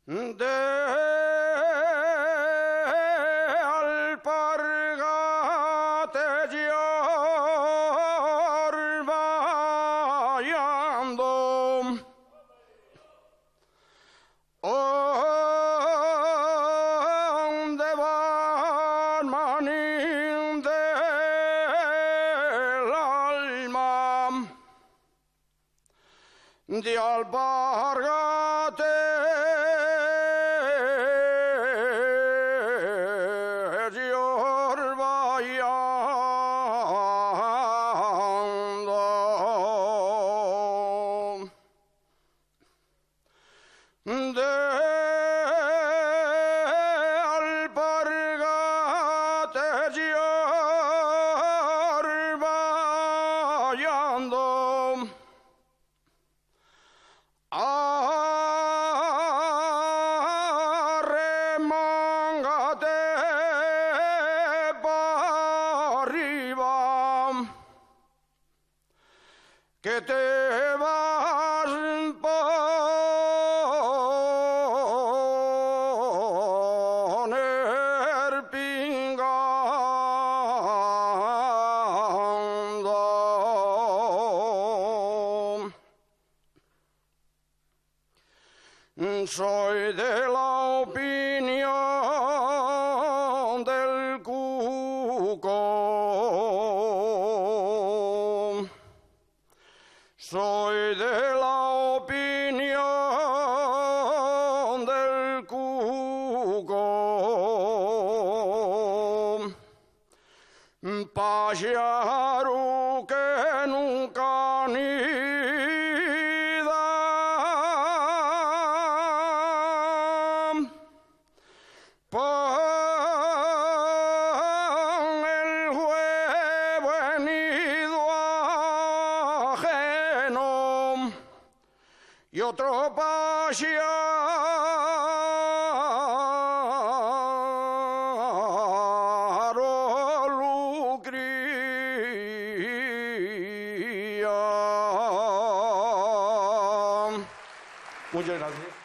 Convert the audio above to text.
de alpargates vallando, donde van manín del alma de alpargates vallando, de alpargates vallando, arremángate para arriba, que te vas poner pingando. Soy de la opinión del cuco, soy de la opinión del cuco, payaru que nunca nida, pon el huevo en nido ajeno y otro pájaro lo cría. Muchas gracias.